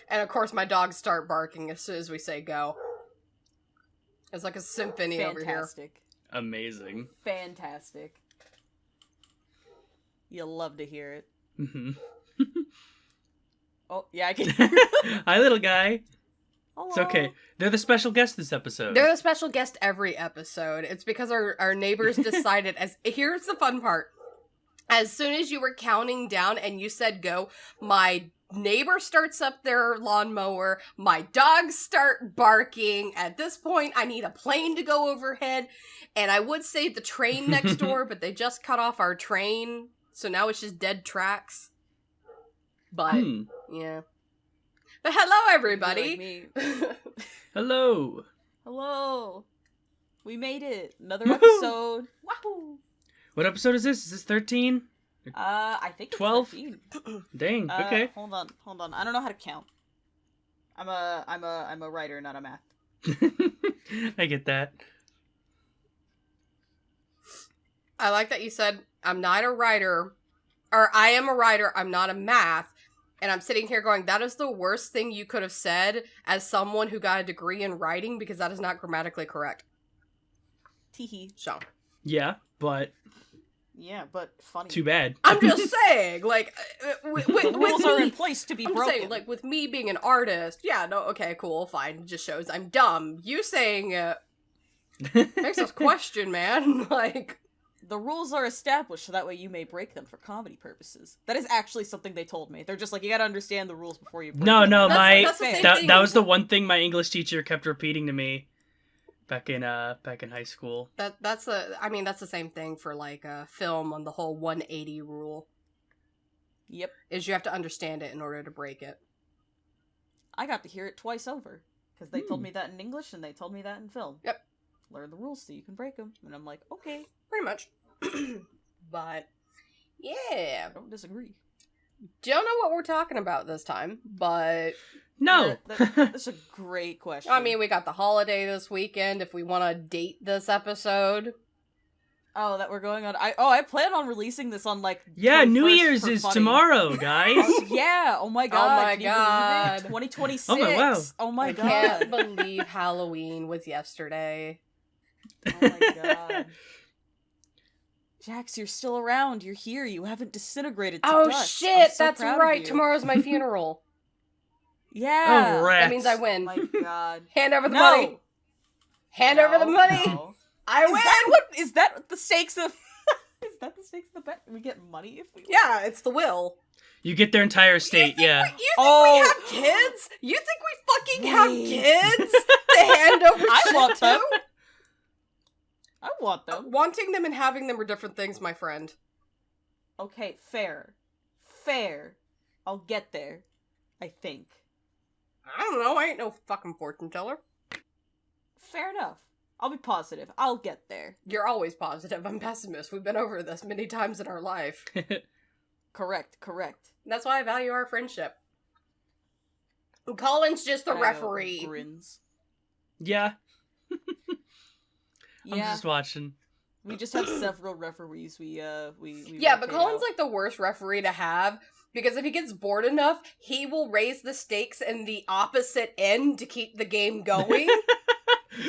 And of course my dogs start barking as soon as we say go. It's like a symphony over here. Fantastic. Amazing. Fantastic. You'll love to hear it. Mm-hmm. Oh, yeah, I can. Hi, little guy. Hello. It's okay. They're the special guest this episode. They're the special guest every episode. It's because our neighbors decided here's the fun part. As soon as you were counting down and you said go, my neighbor starts up their lawnmower, my dogs start barking. At this point, I need a plane to go overhead. And I would say the train next door, but they just cut off our train. So now it's just dead tracks. But, yeah. But hello, everybody. Like me. Hello. Hello. We made it. Another Woohoo. episode. Wahoo. What episode is this? Is this 13? I think it's 12? 13. Dang. Okay. Hold on. I don't know how to count. I'm a writer, not a math. I get that. I like that you said, I'm not a writer, or I am a writer, I'm not a math, and I'm sitting here going, that is the worst thing you could have said as someone who got a degree in writing, because that is not grammatically correct. Teehee. So. Yeah, but Yeah, but funny. too bad. I'm just saying, like, with The rules me, are in place to be I'm broken. saying, like, with me being an artist, yeah, no, okay, cool, fine, it just shows I'm dumb. You saying, makes us question, man, like... The rules are established so that way you may break them for comedy purposes. That is actually something they told me. They're just like, you gotta understand the rules before you break No, them. That's the same thing. that was the one thing my English teacher kept repeating to me back in high school. That's the same thing for, like, film on the whole 180 rule. Yep. Is you have to understand it in order to break it. I got to hear it twice over. Because they told me that in English and they told me that in film. Yep. Learn the rules so you can break them. And I'm like, okay. Pretty much. But, yeah. I don't disagree. Don't know what we're talking about this time, but... No! That's a great question. I mean, we got the holiday this weekend, if we want to date this episode. Oh, that we're going on. I plan on releasing this on, like... Yeah, New 21st Year's for is funny. tomorrow, guys! Oh, yeah! Oh my god! my Can you believe God. it? 2026! Oh my- wow. Oh my I god! can't believe Halloween was yesterday. Oh my god. Jax, you're still around. You're here. You haven't disintegrated to Oh dust. shit, I'm so that's proud of right. you. Tomorrow's my funeral. Yeah. Oh, rats. That means I Oh win. my god. Hand over the No. money. Hand over the money. No. I Is win. that the stakes of Is that the stakes of the bet? We get money if we win? Yeah, it's the will. You get their entire estate, yeah. You think Oh. we have kids? You think we fucking have kids to hand over I shit want to? them. I want them. Wanting them and having them are different things, my friend. Okay, fair. Fair. I'll get there. I think. I don't know. I ain't no fucking fortune teller. Fair enough. I'll be positive. I'll get there. You're always positive. I'm pessimist. We've been over this many times in our life. Correct. That's why I value our friendship. Colin's just the I know, referee. Grins. Yeah, I'm Yeah, just watching. we just have several referees. We Yeah, but rotate Colin's out. like the worst referee to have because if he gets bored enough, he will raise the stakes in the opposite end to keep the game going.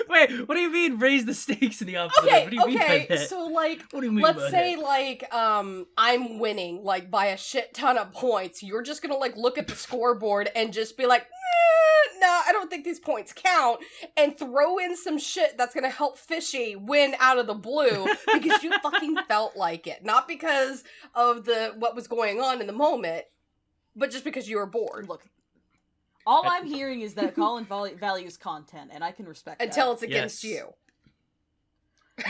Wait, what do you mean raise the stakes in the opposite? What do you mean by that? So like, What do you mean let's by say that? like, I'm winning like by a shit ton of points. You're just gonna like look at the scoreboard and just be like, no, I don't think these points count, and throw in some shit that's gonna help Fishy win out of the blue because you fucking felt like it, not because of what was going on in the moment, but just because you were bored. Look. All I'm hearing is that Colin values content, and I can respect Until that. it's against Yes. you.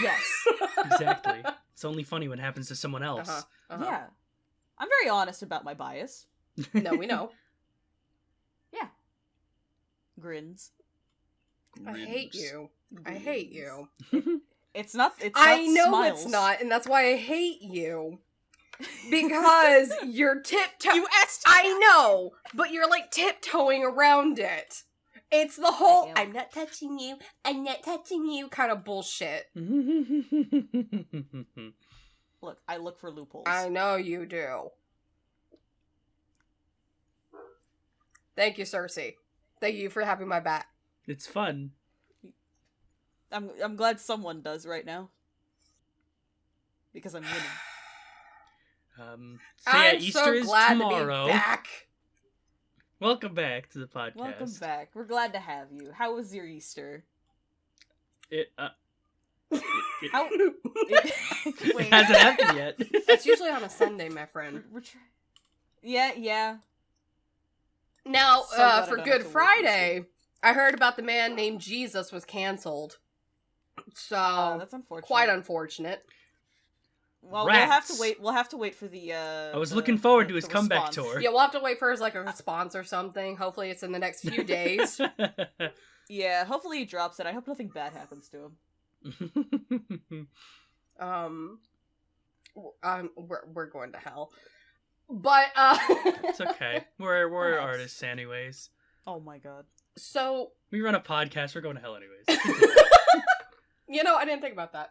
Yes. Exactly. It's only funny when it happens to someone else. Uh-huh. Yeah. I'm very honest about my bias. No, we know. Yeah. Grins. I hate you. I hate you. It's not. I know smiles. it's not, and that's why I hate you. Because you're tiptoeing. You asked. I know, but you're like tiptoeing around it. It's the whole I am. I'm not touching you kind of bullshit. Look, I look for loopholes. I know you do. Thank you, Cersei. Thank you for having my back. It's fun. I'm glad someone does right now. Because I'm winning. So yeah, I'm Easter so is glad tomorrow. to be back. Welcome back to the podcast. Welcome back. We're glad to have you. How was your Easter? It How? it hasn't happened yet. That's usually on a Sunday, my friend. Yeah. Now, So glad I for don't Good have to work Friday, I heard about the man named Jesus was canceled. So, That's unfortunate. quite unfortunate. Well, Rats. we'll have to wait for the. I was looking forward to his comeback response. tour. Yeah, we'll have to wait for his, like, a response or something. Hopefully it's in the next few days. Yeah, hopefully he drops it. I hope nothing bad happens to him. We're going to hell. But, It's okay. We're Perhaps. artists anyways. Oh my god. So, We run a podcast, we're going to hell anyways. I didn't think about that.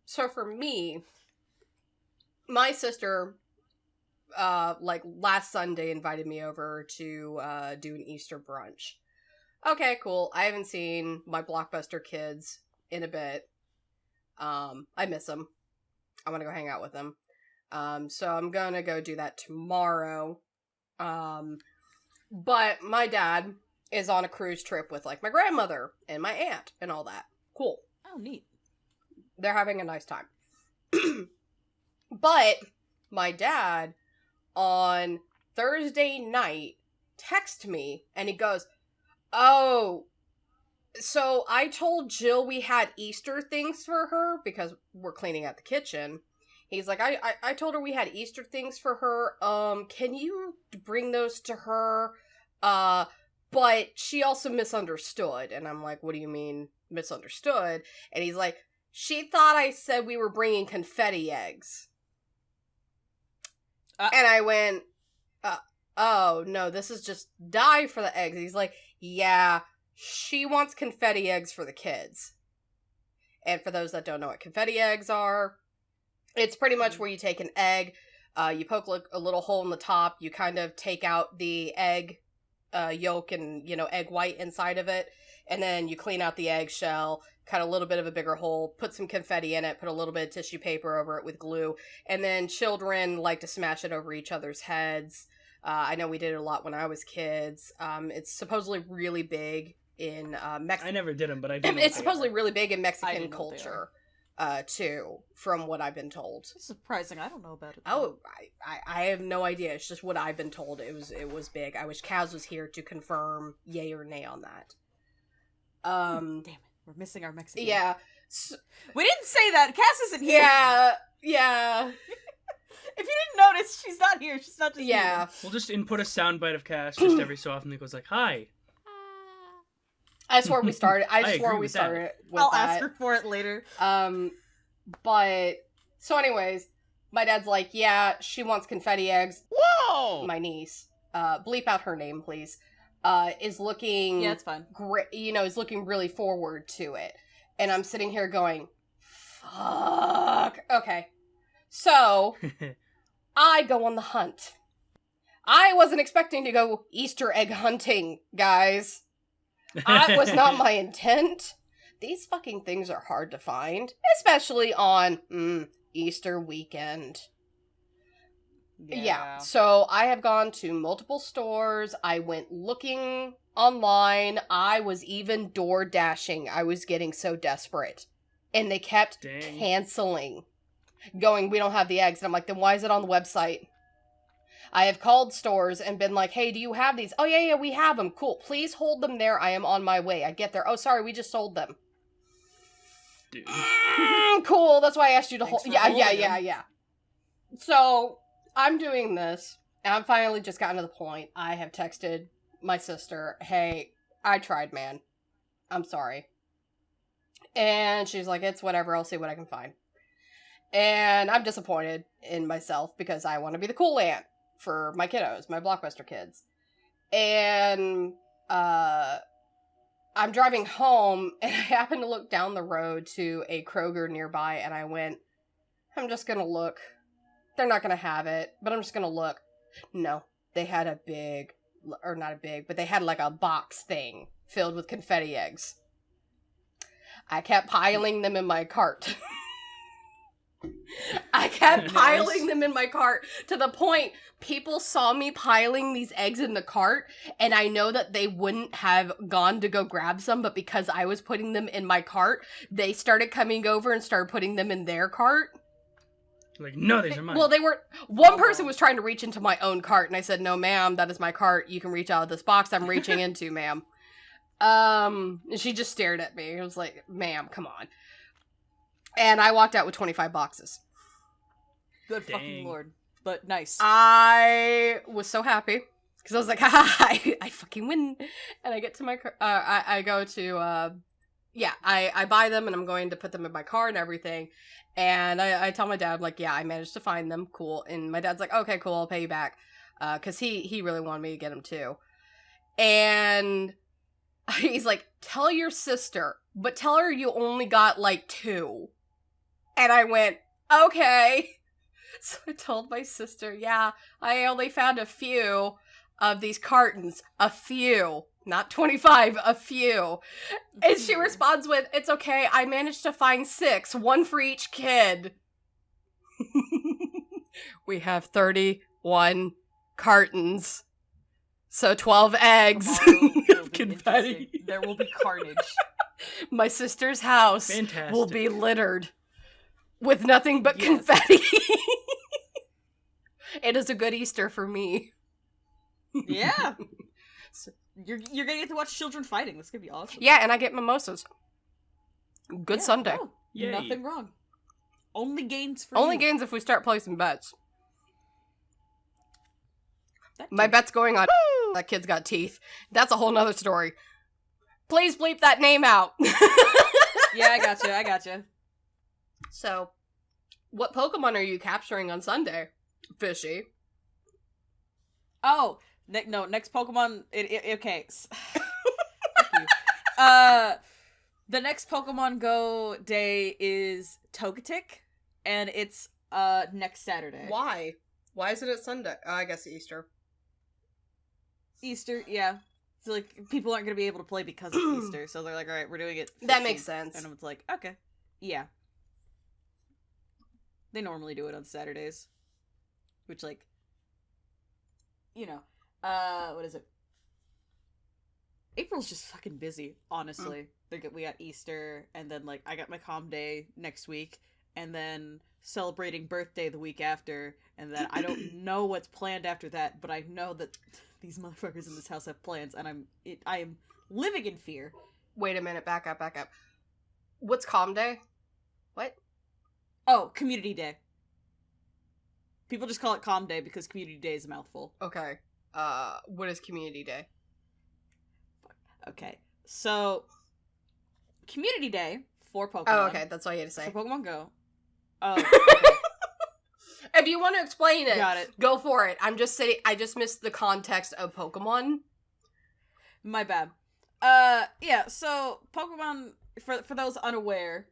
So for me, my sister, last Sunday invited me over to, do an Easter brunch. Okay, cool. I haven't seen my Blockbuster kids in a bit. I miss them. I want to go hang out with them. So I'm gonna go do that tomorrow. But my dad is on a cruise trip with, like, my grandmother and my aunt and all that. Cool. Oh, neat. They're having a nice time. But my dad on Thursday night texted me and he goes, "Oh, so I told Jill we had Easter things for her because we're cleaning out the kitchen." He's like, I told her we had Easter things for her. Can you bring those to her? But she also misunderstood. And I'm like, what do you mean misunderstood? And he's like, she thought I said we were bringing confetti eggs. And I went, oh, no, this is just dye for the eggs. He's like, yeah, she wants confetti eggs for the kids. And for those that don't know what confetti eggs are, it's pretty much where you take an egg, you poke a little hole in the top, you kind of take out the egg yolk and, egg white inside of it, and then you clean out the eggshell, cut a little bit of a bigger hole, put some confetti in it, put a little bit of tissue paper over it with glue, and then children like to smash it over each other's heads. I know we did it a lot when I was kids. It's supposedly really big in Mexico. I never did them, but I do know It's what they supposedly are. really big in I Mexican didn't know what they culture, too, from what I've been told. It's surprising. I don't know about it. Oh, I have no idea. It's just what I've been told. It was big. I wish Kaz was here to confirm yay or nay on that. Damn it. We're missing our Mexican. Yeah. We didn't say that. Cass isn't here. Yeah. If you didn't notice, she's not here. She's not just Yeah. muted. We'll just input a soundbite of Cass just every so often that goes like, hi. I swore we started. I I swore agree we with that. started with I'll that. ask her for it later. But so anyways, my dad's like, yeah, she wants confetti eggs. Whoa! My niece, bleep out her name, please, is looking Yeah, it's fine. great, is looking really forward to it. And I'm sitting here going, fuck. Okay. So, I go on the hunt. I wasn't expecting to go Easter egg hunting, guys. That was not my intent. These fucking things are hard to find, especially on Easter weekend. Yeah. So I have gone to multiple stores. I went looking online. I was even door dashing. I was getting so desperate. And they kept Dang. canceling. Going, we don't have the eggs. And I'm like, then why is it on the website? I have called stores and been like, hey, do you have these? Oh, yeah, we have them. Cool. Please hold them there. I am on my way. I get there. Oh, sorry, we just sold them. Dude. Cool. That's why I asked you to Thanks hold. for holding Yeah. So I'm doing this, and I'm finally just gotten to the point. I have texted my sister, hey, I tried, man. I'm sorry. And she's like, it's whatever. I'll see what I can find. And I'm disappointed in myself because I want to be the cool aunt for my kiddos, my Blockbuster kids. And I'm driving home, and I happen to look down the road to a Kroger nearby, and I went, I'm just gonna look. They're not gonna have it, but I'm just gonna look. No, they had a big or not a big, but they had like a box thing filled with confetti eggs. I kept piling them in my cart. I kept piling them in my cart to the point people saw me piling these eggs in the cart, and I know that they wouldn't have gone to go grab some, but because I was putting them in my cart, they started coming over and started putting them in their cart. Like, no, these are mine. Well, they were. One person was trying to reach into my own cart, and I said, "No, ma'am, that is my cart. You can reach out of this box I'm reaching into, ma'am." And she just stared at me. I was like, "Ma'am, come on." And I walked out with 25 boxes. Good fucking lord. But nice. I was so happy because I was like, I fucking win. And I get to my car. I go to, I buy them and I'm going to put them in my car and everything. And I tell my dad, like, yeah, I managed to find them. Cool. And my dad's like, okay, cool. I'll pay you back. Because he really wanted me to get them too. And he's like, tell your sister, but tell her you only got like 2. And I went, okay. So I told my sister, yeah, I only found a few of these cartons. A few. Not 25, a few. And she responds with, it's okay, I managed to find 6, 1 for each kid. We have 31 cartons. So 12 eggs. Will be Confetti. interesting. There will be carnage. My sister's house Fantastic. will be littered with nothing but Yes. confetti. It is a good Easter for me. Yeah. You're gonna get to watch children fighting. This could be awesome. Yeah, and I get mimosas. Good Yeah, Sunday. no, Yay. nothing wrong. Only gains for Only you. gains if we start placing bets. That My too. bet's going on that kid's got teeth. That's a whole nother story. Please bleep that name out. Yeah, I gotcha. So, what Pokemon are you capturing on Sunday, Fishy? Oh, next Pokemon. Okay. Fuck you. The next Pokemon Go day is Togetic, and it's next Saturday. Why? Why isn't it Sunday? I guess Easter. Easter, yeah. So like people aren't gonna be able to play because it's Easter, so they're like, all right, we're doing it. That 15th. makes sense. And it's like, okay, yeah. They normally do it on Saturdays, which like, you know, what is it? April's just fucking busy, honestly. We got Easter, and then like I got my comm day next week, and then celebrating birthday the week after, and then I don't know what's planned after that, but I know that these motherfuckers in this house have plans, and I am living in fear. Wait a minute, back up. What's Calm Day? What? Oh, Community Day. People just call it Comm Day because Community Day is a mouthful. Okay. What is Community Day? Okay, so Community Day for Pokemon. Oh, okay, that's all you had to say. For Pokemon Go. Oh, okay. If you want to explain it, Got it. go for it. I'm just saying, I just missed the context of Pokemon. My bad. Yeah, so Pokemon, for those unaware,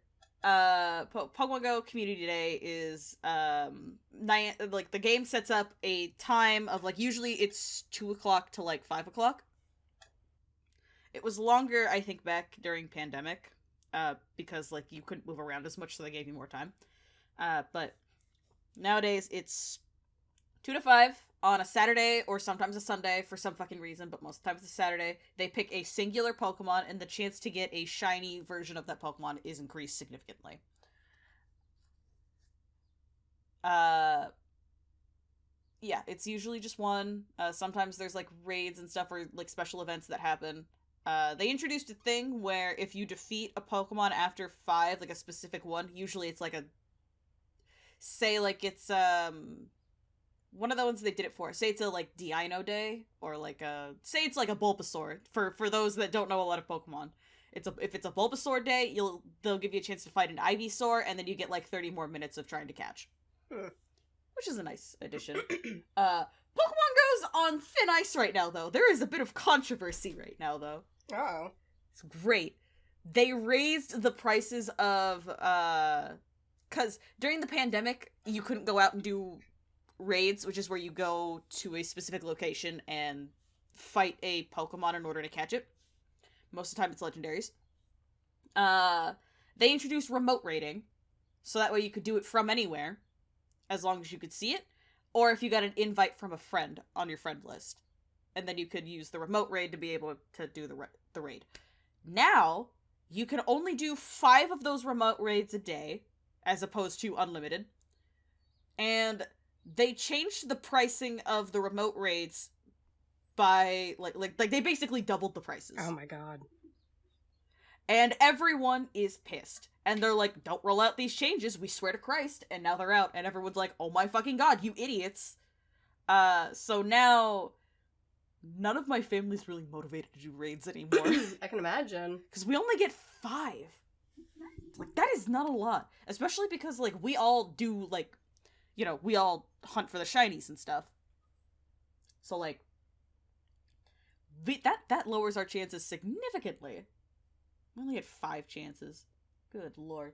Pokemon Go Community Day is, like, the game sets up a time of, like, usually it's 2 o'clock to, like, 5 o'clock. It was longer, I think, back during pandemic, because, like, you couldn't move around as much, so they gave you more time. But nowadays, it's 2 to 5 on a Saturday or sometimes a Sunday for some fucking reason, but most of the time it's a Saturday. They pick a singular Pokemon, and the chance to get a shiny version of that Pokemon is increased significantly. Yeah, it's usually just one. Sometimes there's, like, raids and stuff or, like, special events that happen. They introduced a thing where if you defeat a Pokemon after 5, like a specific one, usually it's like say, like, it's, one of the ones they did it for. Say it's a, like, Deino Day, or, like, say it's, like, a Bulbasaur, for those that don't know a lot of Pokemon. If it's a Bulbasaur Day, they'll give you a chance to fight an Ivysaur, and then you get, like, 30 more minutes of trying to catch. Which is a nice addition. Pokemon Go's on thin ice right now, though. There is a bit of controversy right now, though. Oh. It's great. They raised the prices of, because during the pandemic, you couldn't go out and do raids, which is where you go to a specific location and fight a Pokemon in order to catch it. Most of the time it's legendaries. They introduced remote raiding, so that way you could do it from anywhere, as long as you could see it, or if you got an invite from a friend on your friend list. And then you could use the remote raid to be able to do the raid. Now, you can only do 5 of those remote raids a day, as opposed to unlimited. And they changed the pricing of the remote raids by, like they basically doubled the prices. Oh my god. And everyone is pissed. And they're like, don't roll out these changes, we swear to Christ. And now they're out, and everyone's like, oh my fucking god, you idiots. So now, none of my family's really motivated to do raids anymore. I can imagine. Because we only get 5. Like, that is not a lot. Especially because, like, we all do, like, you know, we all hunt for the shinies and stuff. So, like, that lowers our chances significantly. We only had 5 chances. Good lord.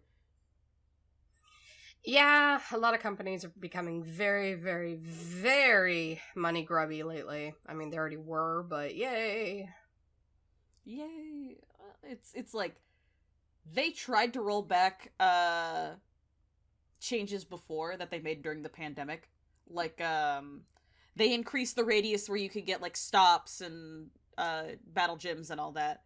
Yeah, a lot of companies are becoming very, very, very money grubby lately. I mean, they already were, but yay. Yay. It's like, they tried to roll back, changes before that they made during the pandemic. Like, they increased the radius where you could get, like, stops and, battle gyms and all that.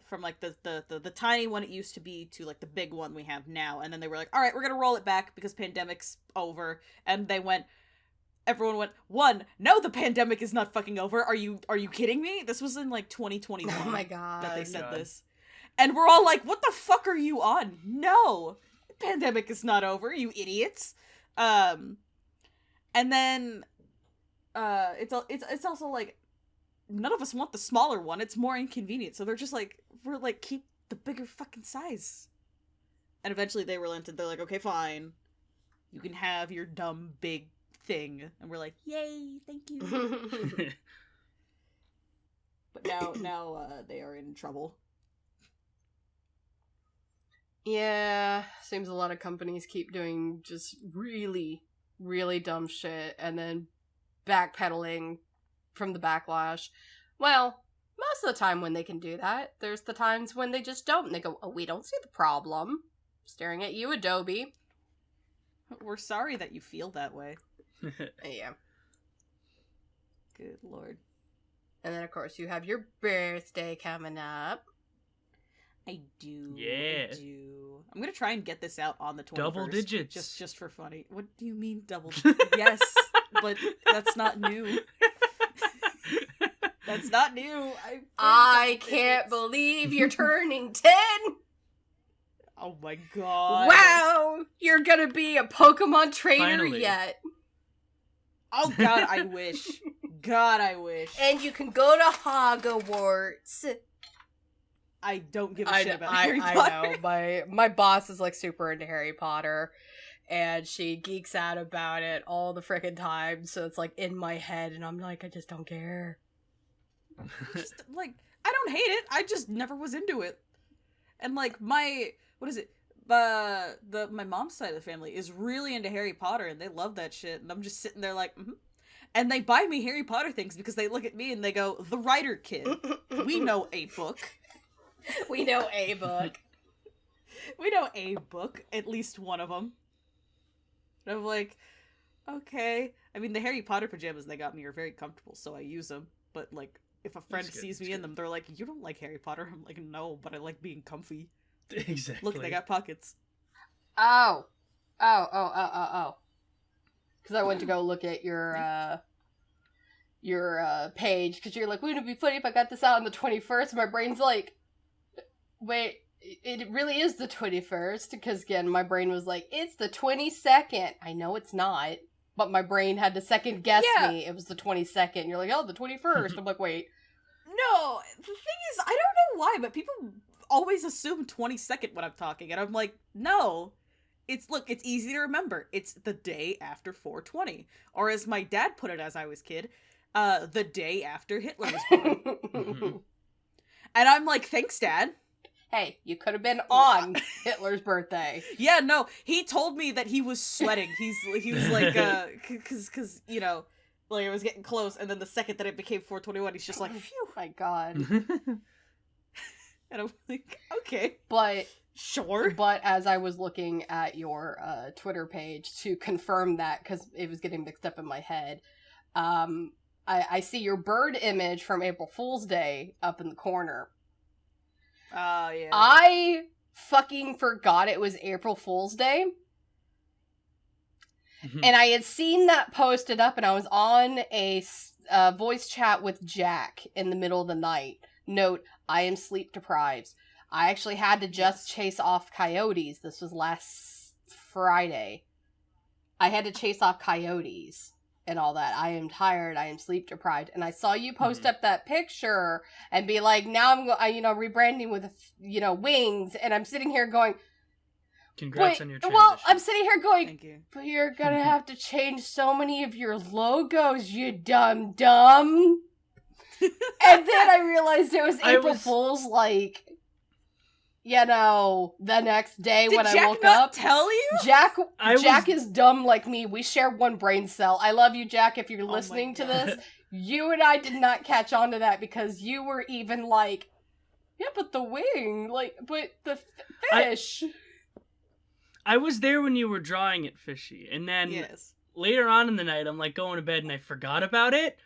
From, like, the tiny one it used to be to, like, the big one we have now. And then they were like, alright, we're gonna roll it back because pandemic's over. And they went, everyone went, 1, no, the pandemic is not fucking over. Are you kidding me? This was in, like, 2021. Oh my god. That they said God. this. And we're all like, what the fuck are you on? No! The pandemic is not over, you idiots. And then, it's also like, none of us want the smaller one. It's more inconvenient. So they're just like, we're like, keep the bigger fucking size. And eventually they relented. They're like, okay, fine. You can have your dumb big thing. And we're like, yay, thank you. But now they are in trouble. Yeah, seems a lot of companies keep doing just really, really dumb shit and then backpedaling from the backlash. Well, most of the time when they can do that, there's the times when they just don't. And they go, oh, we don't see the problem. Staring at you, Adobe. We're sorry that you feel that way. Yeah. Good lord. And then, of course, you have your birthday coming up. I do. Yeah. I do. I'm gonna try and get this out on the 21st. Double digits. Just for funny. What do you mean double? Yes, but that's not new. That's not new. I can't believe you're turning 10! Oh my god. Wow! You're gonna be a Pokemon trainer Finally. yet. Oh god, I wish. God, I wish. And you can go to Hogwarts. I don't give a shit about Harry I Potter. know. My boss is like super into Harry Potter, and she geeks out about it all the frickin' time. So it's like in my head, and I'm like, I just don't care. Just, like, I don't hate it. I just never was into it. And like my mom's side of the family is really into Harry Potter, and they love that shit. And I'm just sitting there like, And they buy me Harry Potter things because they look at me and they go, "The writer kid, we know a book." We know a book. We know a book, at least one of them. And I'm like, okay. I mean, the Harry Potter pajamas they got me are very comfortable, so I use them. But, like, if a friend sees me in them, they're like, you don't like Harry Potter? I'm like, no, but I like being comfy. Exactly. Look, they got pockets. Oh. Because I went to go look at your page, because you're like, wouldn't it be funny if I got this out on the 21st? And my brain's like, wait, it really is the 21st, because again, my brain was like, it's the 22nd. I know it's not, but my brain had to second guess me. It was the 22nd. You're like, oh, the 21st. I'm like, wait. No, the thing is, I don't know why, but people always assume 22nd when I'm talking, and I'm like, no. It's easy to remember. It's the day after 420. Or as my dad put it as I was a kid, the day after Hitler was born. And I'm like, thanks, Dad. Hey, you could have been on Hitler's birthday. Yeah, no, he told me that he was sweating. He was like, cause, you know, Like, it was getting close, and then the second that it became 421, he's just like, phew. My God. And I'm like, okay. But Sure. But as I was looking at your Twitter page to confirm that, because it was getting mixed up in my head, I see your bird image from April Fool's Day up in the corner. Oh, yeah. I fucking forgot it was April Fool's Day. And I had seen that posted up, and I was on a voice chat with Jack in the middle of the night. Note, I am sleep deprived. I actually had to just chase off coyotes. This was last Friday. I had to chase off coyotes and all that. I am tired. I am sleep deprived. And I saw you post up that picture and be like, now I'm rebranding with, wings. And I'm sitting here going, congrats on your transition. well, I'm sitting here going, Thank you. but you're gonna have to change so many of your logos, you dumb. And then I realized it was April Fool's, the next day when I woke up. Did Jack not tell you? Jack is dumb like me. We share one brain cell. I love you, Jack, if you're listening to this. You and I did not catch on to that because you were even like, yeah, but the wing, but the fish. I was there when you were drawing it, Fishy, and then later on in the night, I'm like going to bed and I forgot about it.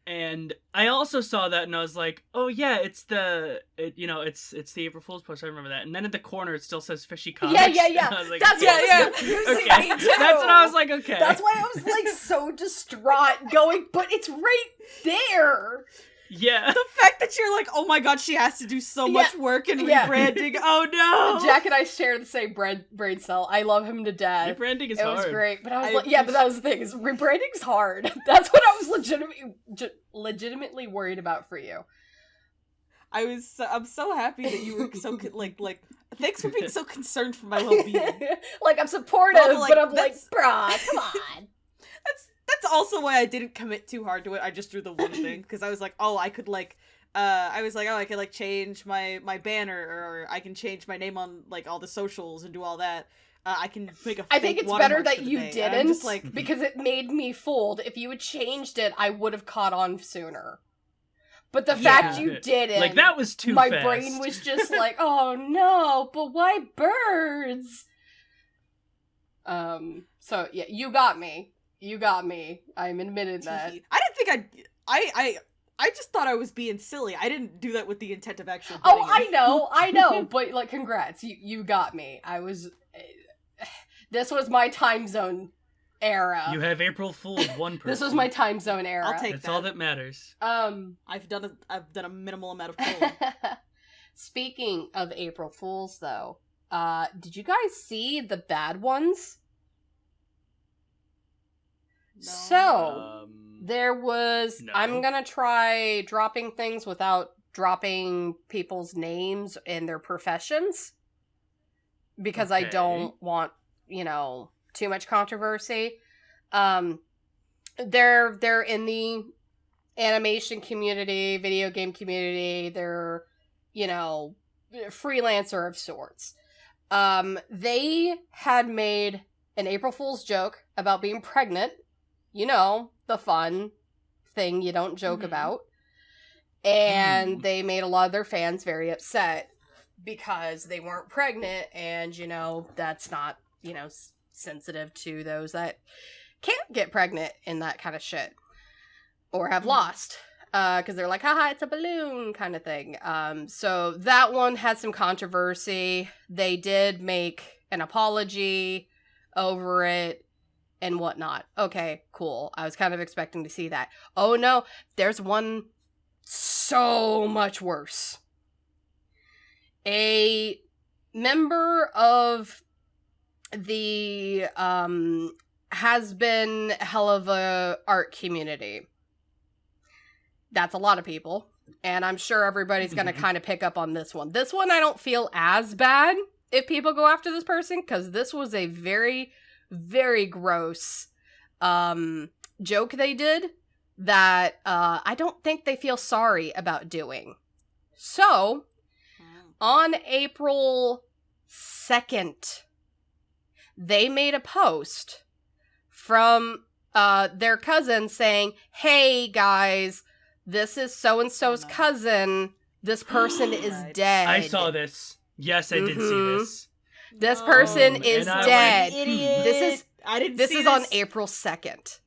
And I also saw that and I was like, oh yeah, it's the April Fool's post. I remember that. And then at the corner it still says Fishy Comics. Yeah. I was like, that's what was confusing me too. That's what I was like, okay. That's why I was so distraught going, but it's right there. Yeah. The fact that you're like, oh my god, she has to do so much work in rebranding. Oh no. Jack and I share the same brain cell. I love him to death. Rebranding is hard. It was great, but I was but that was the thing, is rebranding's hard. That's what I was legitimately worried about for you. I'm so happy that you were so thanks for being so concerned for my well-being. I'm supportive, but I'm like, bruh, come on. That's also why I didn't commit too hard to it. I just drew the one thing because I was like, oh, I could I could change my banner, or I can change my name on all the socials and do all that. I can make a. I think it's better that you didn't, just because it made me fooled. If you had changed it, I would have caught on sooner. But the fact you didn't, that was too my fast. brain was just like, oh no, but why birds? So yeah, you got me. I'm admitted that. I didn't think I just thought I was being silly. I didn't do that with the intent of actually. Oh, I know, but congrats, you got me. This was my time zone era. You have April Fool's one person. This was my time zone era. I'll take That's that. all that matters. I've done a minimal amount of trolling. Speaking of April Fools, though, did you guys see the bad ones? No. So, there was... No. I'm gonna try dropping things without dropping people's names and their professions. Because I don't want, too much controversy. They're in the animation community, video game community. They're, freelancer of sorts. They had made an April Fool's joke about being pregnant. The fun thing you don't joke about. And they made a lot of their fans very upset because they weren't pregnant, and, that's not, sensitive to those that can't get pregnant in that kind of shit. Or have lost. Because they're like, haha, it's a balloon kind of thing. So that one had some controversy. They did make an apology over it and whatnot. Okay, cool. I was kind of expecting to see that. Oh no, there's one so much worse. A member of the has been hell of a art community. That's a lot of people, and I'm sure everybody's gonna kind of pick up on this one. This one I don't feel as bad if people go after this person, because this was a very, very gross joke they did that I don't think they feel sorry about doing. So, on April 2nd, they made a post from their cousin saying, "Hey guys, this is so-and-so's cousin. This person is dead." I saw this. Yes, I did see this. This person is dead. Idiot. This is on April 2nd.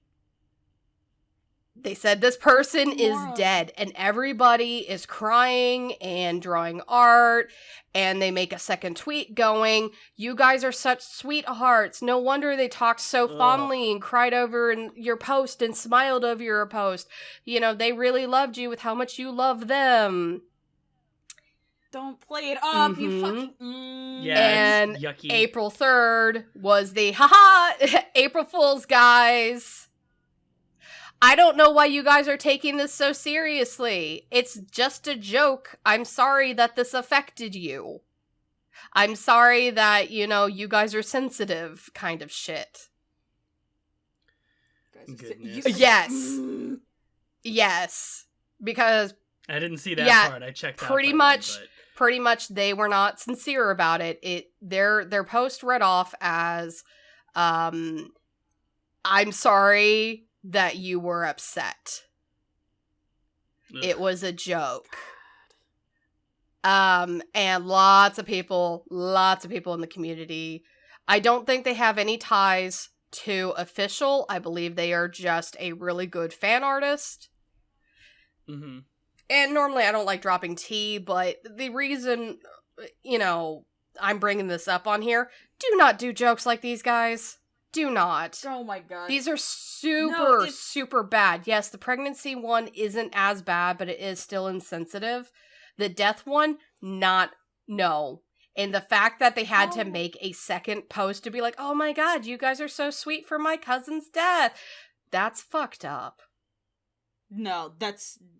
They said this person is dead, and everybody is crying and drawing art, and they make a second tweet going, "You guys are such sweethearts. No wonder they talked so fondly and cried over your post and smiled over your post. You know, they really loved you with how much you love them." Don't play it up, you fucking... Yeah, and yucky. April 3rd was the, haha, April Fool's, guys. I don't know why you guys are taking this so seriously. It's just a joke. I'm sorry that this affected you. I'm sorry that, you guys are sensitive kind of shit. Goodness. Yes. Yes. Because... I didn't see that part. I checked out. Pretty much they were not sincere about it. Their post read off as, I'm sorry that you were upset. Ugh. It was a joke. And lots of people in the community. I don't think they have any ties to Official. I believe they are just a really good fan artist. Mm-hmm. And normally I don't like dropping tea, but the reason, I'm bringing this up on here, do not do jokes like these, guys. Do not. Oh my god. These are super bad. Yes, the pregnancy one isn't as bad, but it is still insensitive. The death one, no. And the fact that they had to make a second post to be like, "Oh my god, you guys are so sweet for my cousin's death," that's fucked up. No,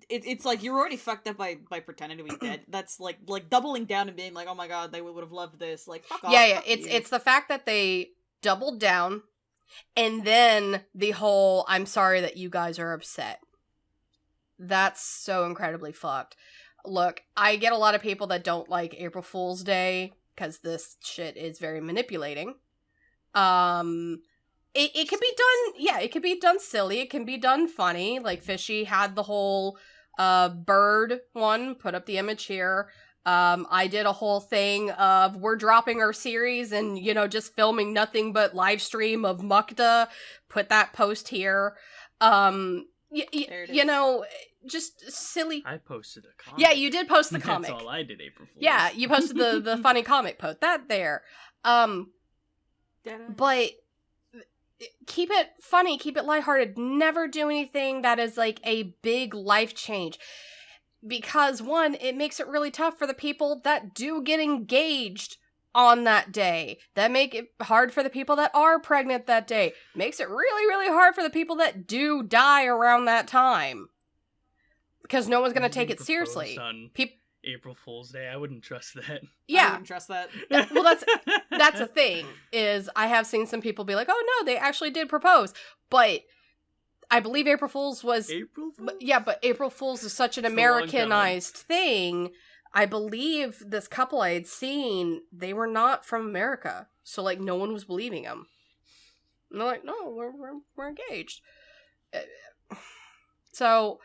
it's like you're already fucked up by pretending to be dead. That's like doubling down and being like, "Oh my god, they would have loved this." Like, fuck off. Yeah. It's the fact that they doubled down, and then the whole "I'm sorry that you guys are upset." That's so incredibly fucked. Look, I get a lot of people that don't like April Fool's Day because this shit is very manipulating. It can be done, it can be done silly, it can be done funny, like Fishy had the whole, bird one, put up the image here. I did a whole thing of, we're dropping our series and, just filming nothing but live stream of Mukta, put that post here. Just silly. I posted a comic. Yeah, you did post the comic. That's all I did, April Fool's. Yeah, you posted the funny comic post, that there. But... keep it funny, keep it lighthearted. Never do anything that is like a big life change. Because one, it makes it really tough for the people that do get engaged on that day. That make it hard for the people that are pregnant that day. Makes it really, really hard for the people that do die around that time. Because no one's going to take it seriously. April Fool's Day, I wouldn't trust that. Yeah. I wouldn't trust that. Well, that's a thing, is I have seen some people be like, "Oh no, they actually did propose." But I believe April Fool's was... April Fool's? But April Fool's is such an Americanized thing. I believe this couple I had seen, they were not from America. So, like, no one was believing them. And they're like, "No, we're engaged." So...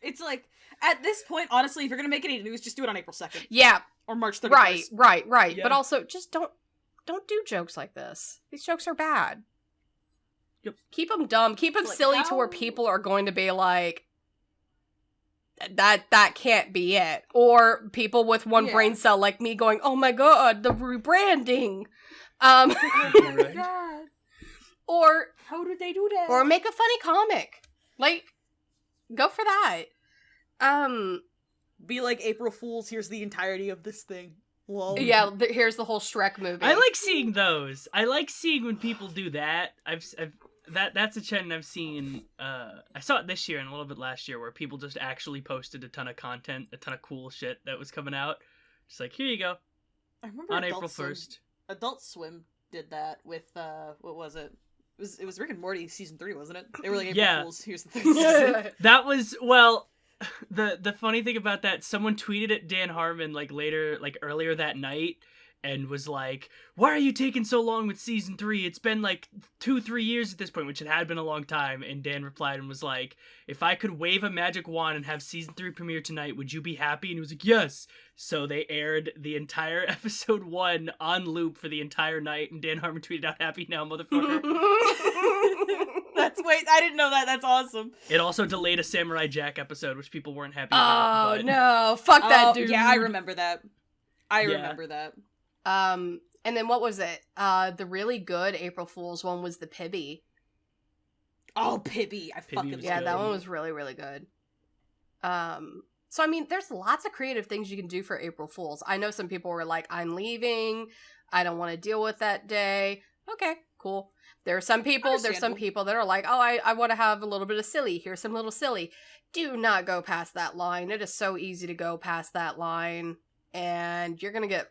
It's like... At this point, honestly, if you're gonna make any news, just do it on April 2nd. Yeah. Or March 31st. Right. Yeah. But also, just don't do jokes like this. These jokes are bad. Yep. Keep them dumb. Keep them silly to where people are going to be like, that can't be it. Or people with one brain cell like me going, "Oh my god, the rebranding." Oh my god. Or... how did they do that? Or make a funny comic. Like, go for that. Be like, "April Fools, here's the entirety of this thing." Lol. Yeah, here's the whole Shrek movie. I like seeing those. I like seeing when people do that. That's a trend I've seen. I saw it this year and a little bit last year, where people just actually posted a ton of content, a ton of cool shit that was coming out. Just like, here you go. I remember on April 1st. Adult Swim did that with what was it? It was Rick and Morty season 3, wasn't it? They were like, "April Fools, here's the thing." That was, well, the funny thing about that, someone tweeted at Dan Harmon earlier that night, and was like, why are you taking so long with season 3? It's been like 2-3 years at this point, which it had been a long time. And Dan replied and was like, if I could wave a magic wand and have season 3 premiere tonight, would you be happy? And he was like, yes. So they aired the entire episode 1 on loop for the entire night, and Dan Harmon tweeted out, happy now, motherfucker. Wait, I didn't know that. That's awesome. It also delayed a Samurai Jack episode, which people weren't happy about. Oh, no. Fuck that dude. Yeah, I remember that. I remember that. And then what was it? The really good April Fool's one was the Pibby. Oh, Pibby. Yeah, that one was really, really good. So I mean, there's lots of creative things you can do for April Fool's. I know some people were like, I'm leaving. I don't want to deal with that day. Okay, cool. There's some people that are like, oh, I want to have a little bit of silly. Here's some little silly. Do not go past that line. It is so easy to go past that line, and you're going to get,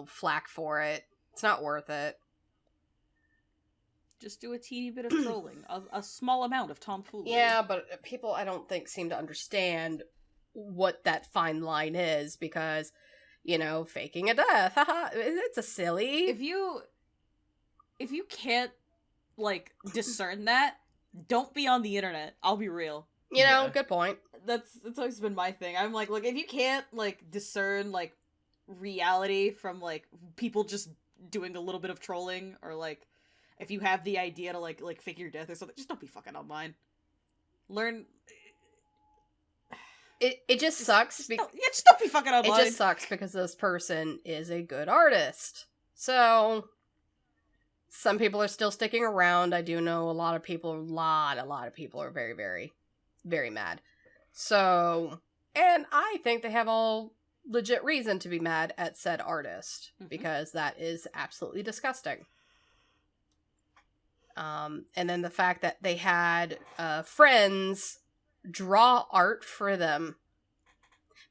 flack for it. It's not worth it. Just do a teeny bit of trolling. A small amount of tomfoolery. Yeah, but people, I don't think, seem to understand what that fine line is, because, faking a death. Haha, it's a silly. If you can't, discern that, don't be on the internet. I'll be real. Good point. That's always been my thing. I'm like, if you can't, discern, reality from, people just doing a little bit of trolling, or, if you have the idea to, fake your death or something, just don't be fucking online. Learn... It just sucks. Just don't be fucking online. It just sucks because this person is a good artist. So... some people are still sticking around. I do know a lot of people are very, very, very mad. So, and I think they have all legit reason to be mad at said artist, because that is absolutely disgusting. And then the fact that they had friends draw art for them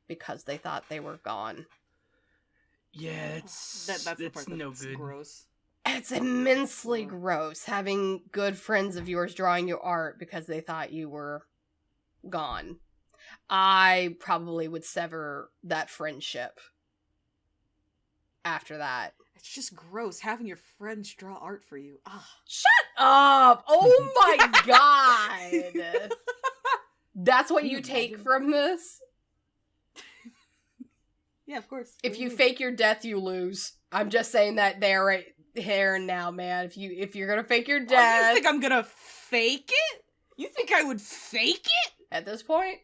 because they thought they were gone. Yeah, that's the part no that's good. Gross. It's immensely gross having good friends of yours drawing your art because they thought you were gone. I probably would sever that friendship after that. It's just gross having your friends draw art for you. Shut up! Oh my god! That's what you take from this? Yeah, of course. If you fake your death, you lose. I'm just saying that there right here and now, man. If you're gonna fake your death... Oh, you think I'm gonna fake it? You think I would fake it? At this point?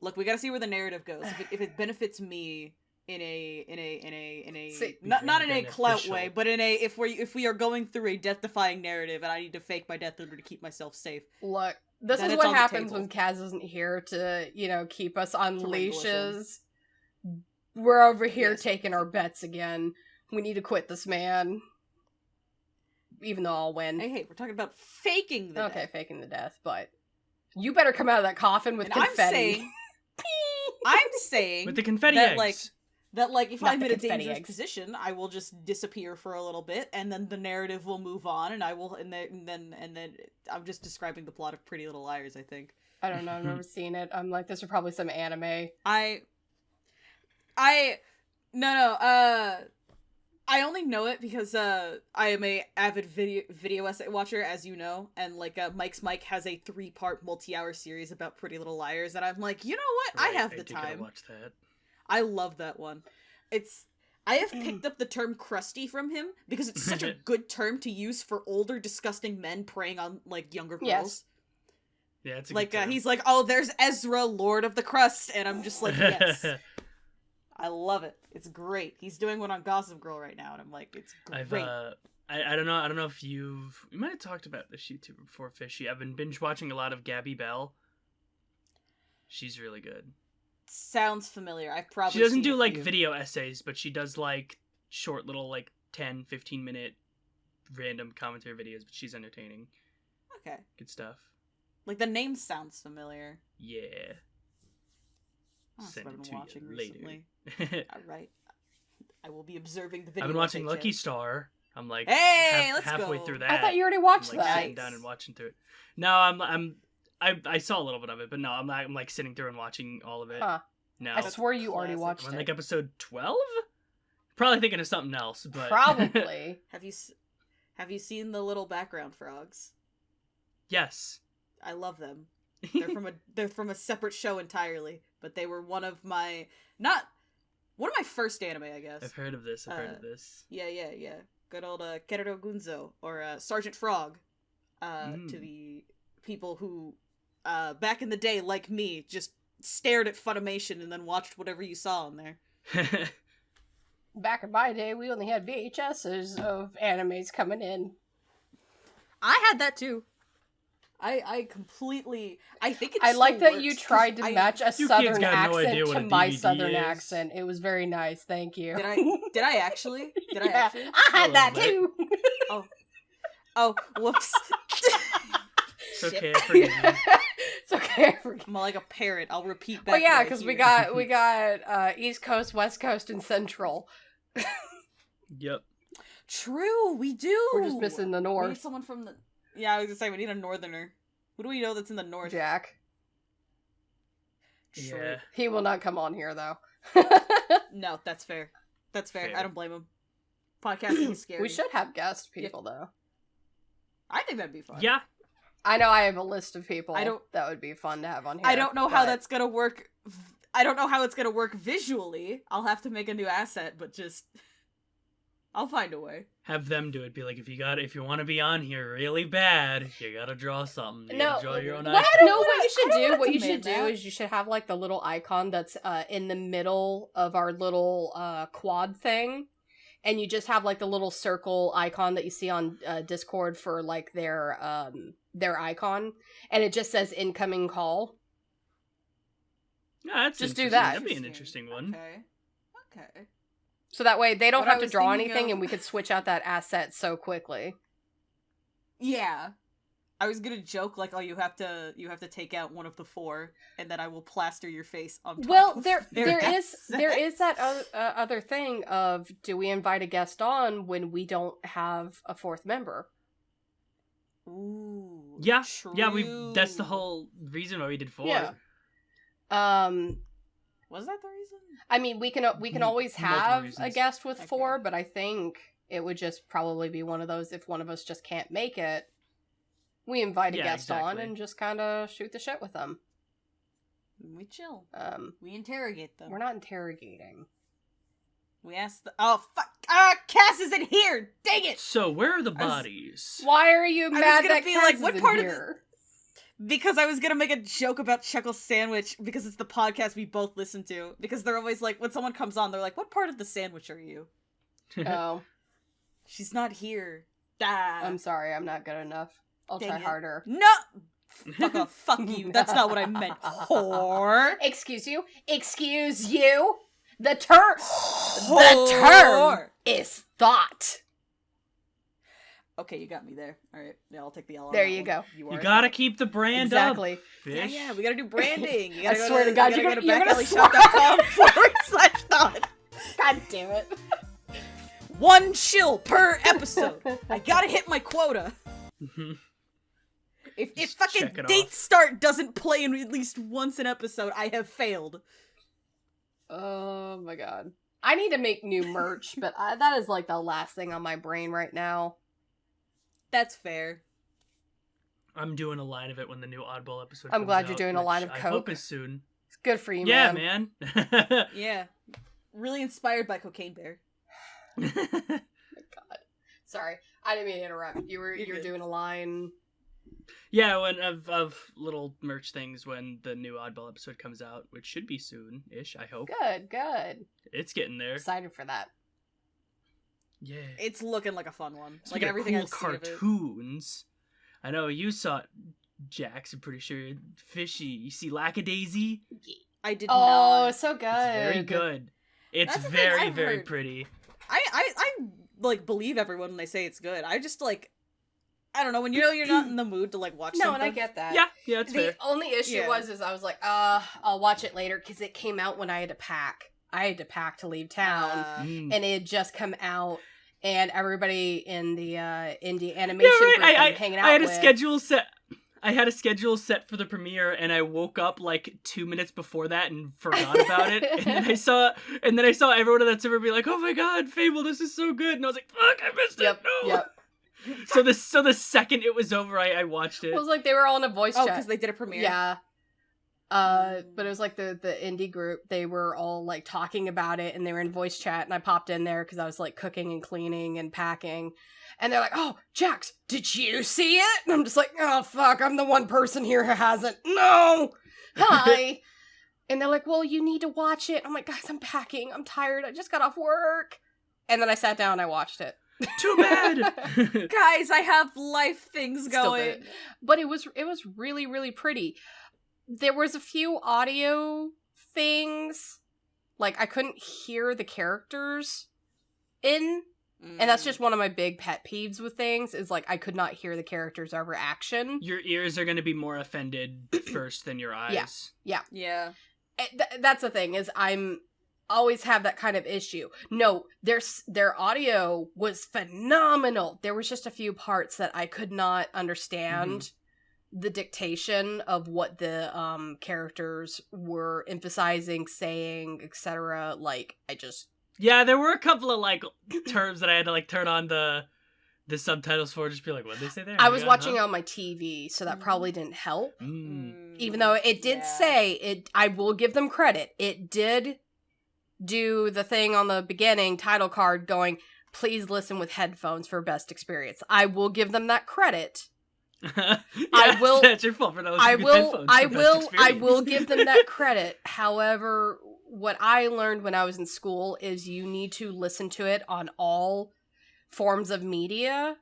Look, we gotta see where the narrative goes. If it benefits me in a not in a clout way, but if we are going through a death-defying narrative and I need to fake my death in order to keep myself safe. Look, this is what happens when Kaz isn't here to, keep us on leashes. We're over here taking our bets again. We need to quit this man. Even though I'll win. Hey, we're talking about faking the death. Okay, faking the death, but you better come out of that coffin with confetti. I'm saying with the confetti that, eggs. If I'm in a dangerous position, I will just disappear for a little bit, and then the narrative will move on, and then I'm just describing the plot of Pretty Little Liars, I think. I don't know, I've never seen it. I'm like, this is probably some anime. I only know it because I am a avid video essay watcher, as you know, and Mike's Mike has a 3-part multi-hour series about Pretty Little Liars, and I'm like, you know what? Right, I have the time. Watch that. I love that one. I have picked up the term crusty from him because it's such a good term to use for older, disgusting men preying on younger girls. Yes. Yeah, it's a good term. He's like, oh, there's Ezra, Lord of the Crust, and I'm just like, yes. I love it. It's great. He's doing one on Gossip Girl right now, and I'm like, it's great. I don't know if we might have talked about this YouTuber before, Fishy. I've been binge watching a lot of Gabby Bell. She's really good. Sounds familiar. I've probably She doesn't seen do video essays, but she does short little 10-15 minute random commentary videos, but she's entertaining. Okay. Good stuff. The name sounds familiar. Yeah. Send it to watching you recently. later. Alright. I will be observing the video. I've been watching Lucky Star. I'm hey, let's halfway go. through that. I thought you already watched that. Sitting down and watching through it. No, I saw a little bit of it, but no, I'm sitting through and watching all of it. Huh. now. I swore you already classic. watched I'm on it. like episode 12? Probably thinking of something else, but Probably. Have you seen the little background frogs? Yes. I love them. They're from a separate show entirely, but they were one of my first anime, I guess. I've heard of this. Yeah. Good old Keroro Gunzo, or Sergeant Frog, to the people who, back in the day, like me, just stared at Funimation and then watched whatever you saw on there. Back in my day, we only had VHSs of animes coming in. I had that too. I think it's I like that works, you tried to match a You kids southern got no idea accent what to a my DVD southern is. accent. It was very nice, thank you. Did I actually? Yeah, I had that little too. Oh, whoops. It's okay, I forgive you. It's okay. I'm like a parrot. I'll repeat back. Well, yeah, what I because hear. we got East Coast, West Coast, and Central. Yep. True, we do. We're just missing the We need North. someone from the. Yeah, I was gonna say we need a northerner. Who do we know that's in the north? Jack. True. Yeah. He will not come on here though. No, that's fair. That's fair. Fair. I don't blame him. Podcasting is scary. We should have guest people though. I think that'd be fun. Yeah. I know I have a list of people I don't- that would be fun to have on here. I don't know how but- that's gonna work. I don't know how it's gonna work visually. I'll have to make a new asset, but just I'll find a way. Have them do it. Be like, if you want to be on here really bad, you gotta draw something. You gotta draw your own What? icon. No, what you should I don't do, wanna what you should demand do that. is you should have like the little icon that's in the middle of our little quad thing, and you just have like the little circle icon that you see on Discord for like their icon, and it just says incoming call. Yeah, that's Just do interesting. that. That'd be an interesting one. Okay. So that way they don't What I have to was draw thinking anything, of- and we could switch out that asset so quickly. Yeah. I was gonna joke like, oh, you have to take out one of the four, and then I will plaster your face on top. Well, of there their is asset. that other thing of, do we invite a guest on when we don't have a fourth member? Ooh. Yeah. True. Yeah, that's the whole reason why we did 4. Yeah. Was that the reason? I mean, we can always Multiple have a reasons. guest with Okay. 4, but I think it would just probably be one of those, if one of us just can't make it, we invite a Yeah, guest on exactly. and just kind of shoot the shit with them. We chill. Um, We interrogate them. we're not interrogating. We ask the. Oh fuck! Cass isn't here. Dang it! So where are the I was- bodies? Why are you was mad gonna that be Cass like, what isn't part of here? Because I was gonna make a joke about Chuckle Sandwich because it's the podcast we both listen to. Because they're always like, when someone comes on, they're like, "What part of the sandwich are you?" Oh, She's not here. Ah. I'm sorry, I'm not good enough. I'll Dang try it. harder. No. Fuck off. Fuck you. That's not what I meant. Whore. Excuse you? Excuse you? The term Whore. is thought. Okay, you got me there. All right. Yeah, I'll take the L. on There that you one. go. You are gotta a keep the brand Exactly. up. Yeah, Fish. yeah, we gotta do branding. You I gotta swear to God, you you're gotta gonna go to slap- backalleyshop.com/thought. God damn it. One chill per episode. I gotta hit my quota. Mhm. If Just fucking check it Date off. Start doesn't play in at least once an episode, I have failed. Oh my God. I need to make new merch, but that is like the last thing on my brain right now. That's fair. I'm doing a line of it when the new Oddball episode I'm comes glad you're out, doing a line which of I hope coke. is soon. It's good for you, Yeah, man. man. Yeah. Really inspired by Cocaine Bear. Oh my God. Sorry. I didn't mean to interrupt. You were You're good. doing a line. Yeah, when of little merch things when the new Oddball episode comes out, which should be soon-ish, I hope. Good. It's getting there. Excited for that. Yeah. It's looking like a fun one. Speaking like everything of I've cool seen of it. cartoons, I know you saw it, Jax. I'm pretty sure. Fishy. You see Lackadaisy? I did Oh, not. so good. It's very good. It's That's the thing very, I've very heard. pretty. I like believe everyone when they say it's good. I just like I don't know, when you know you're not in the mood to like watch No, something. and I get that. Yeah, it's The fair. only issue Yeah. was I was like, I'll watch it later because it came out when I had to pack. I had to pack to leave town, Mm. and it had just come out, and everybody in the indie animation Yeah, group right. I'm hanging out I had a with. I had a schedule set for the premiere, and I woke up like 2 minutes before that and forgot about it. And then I saw everyone in that server be like, "Oh my god, Fable, this is so good!" And I was like, "Fuck, I missed it." No. Yep. So the second it was over, I watched it. It was like they were all in a voice chat. because they did a premiere. Yeah. But it was like the indie group. They were all like talking about it, and they were in voice chat. And I popped in there because I was like cooking and cleaning and packing. And they're like, "Oh, Jax, did you see it?" And I'm just like, "Oh fuck, I'm the one person here who hasn't." No. Hi. And they're like, "Well, you need to watch it." I'm like, "Guys, I'm packing. I'm tired. I just got off work." And then I sat down and I watched it. Too bad. Guys, I have life things Still going. did. But it was really, really pretty. There was a few audio things, like I couldn't hear the characters in, and that's just one of my big pet peeves with things, is like I could not hear the characters over action. Your ears are going to be more offended first than your eyes. Yeah. That's the thing, is I'm always have that kind of issue. No, their audio was phenomenal. There was just a few parts that I could not understand the dictation of what the characters were emphasizing, saying, etc. Like, Yeah, there were a couple of like terms that I had to like turn on the subtitles for, just be like, what did they say there? I was watching it on my TV, so that probably didn't help. Even though it did say it, I will give them credit. It did do the thing on the beginning title card going, "Please listen with headphones for best experience." I will give them that credit. I will. That's your fault for not listening with headphones. I will give them that credit. However, what I learned when I was in school is you need to listen to it on all forms of media.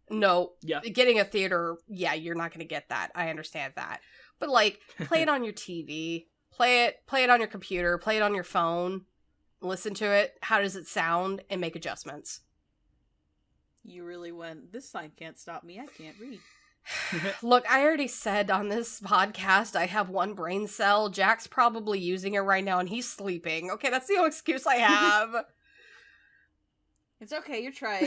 No, getting a theater, you're not going to get that. I understand that. But like, play it on your TV, play it on your computer, play it on your phone, listen to it. How does it sound? And make adjustments. You really went, "This sign can't stop me. I can't read." Look, I already said on this podcast I have one brain cell. Jack's probably using it right now and he's sleeping. Okay, that's the only excuse I have. It's okay, you're trying.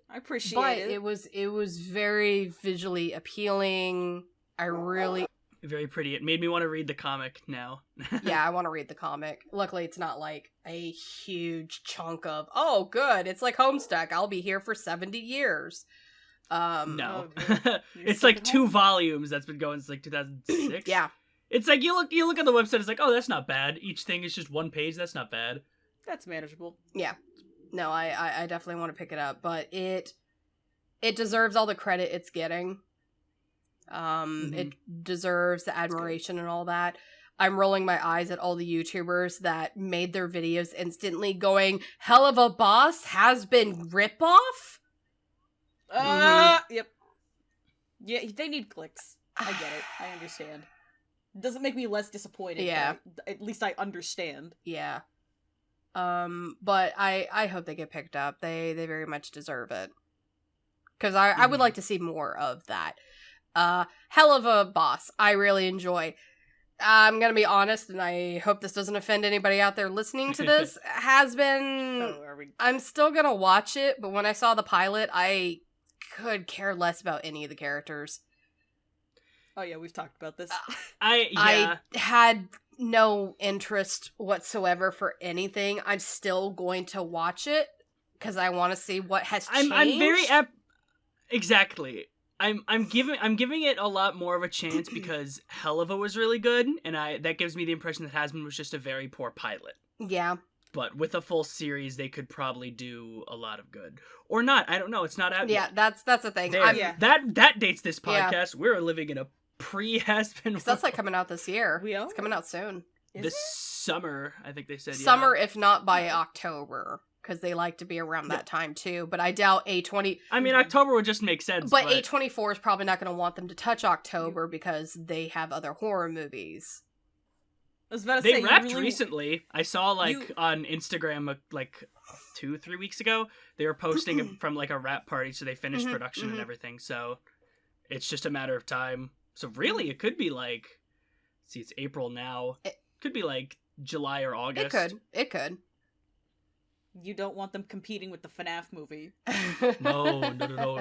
I appreciate it. But it was very visually appealing. I really... Very pretty. It made me want to read the comic now. Yeah, I want to read the comic. Luckily, it's not like a huge chunk of, "Oh, good, it's like Homestuck. I'll be here for 70 years. No. It's like 2 volumes that's been going since like 2006. Yeah. It's like you look at the website, it's like, oh, that's not bad. Each thing is just 1 page, that's not bad. That's manageable. Yeah. No, I definitely want to pick it up, but it deserves all the credit it's getting. It deserves the admiration and all that. I'm rolling my eyes at all the YouTubers that made their videos instantly going, "Helluva Boss has been ripoff?" Yep. Yeah, they need clicks. I get it. I understand. It doesn't make me less disappointed. Yeah. At least I understand. Yeah. But I hope they get picked up. They very much deserve it. Because I would like to see more of that. Helluva Boss, I really enjoy. I'm gonna be honest, and I hope this doesn't offend anybody out there listening to this, has been... I'm still gonna watch it, but when I saw the pilot, I could care less about any of the characters. Oh yeah, we've talked about this. I had no interest whatsoever for anything. I'm still going to watch it, because I want to see what has changed. I'm very... Exactly. I'm giving it a lot more of a chance because Helluva was really good, and that gives me the impression that Hasbin was just a very poor pilot. Yeah. But with a full series, they could probably do a lot of good, or not. I don't know. It's not out yet. That's the thing. That dates this podcast. Yeah. We're living in a pre-Hasbin. That's like coming out this year. We are? It's coming out soon. This summer, I think they said. Summer, if not by October. Because they like to be around that time too, but I doubt A20. I mean, October would just make sense. But A24 is probably not going to want them to touch October because they have other horror movies. I was about to say, they wrapped recently. I saw on Instagram 2-3 weeks ago they were posting from like a wrap party, so they finished production and everything. So it's just a matter of time. So really, it could be like, see, it's April now. It could be like July or August. It could. You don't want them competing with the FNAF movie. No,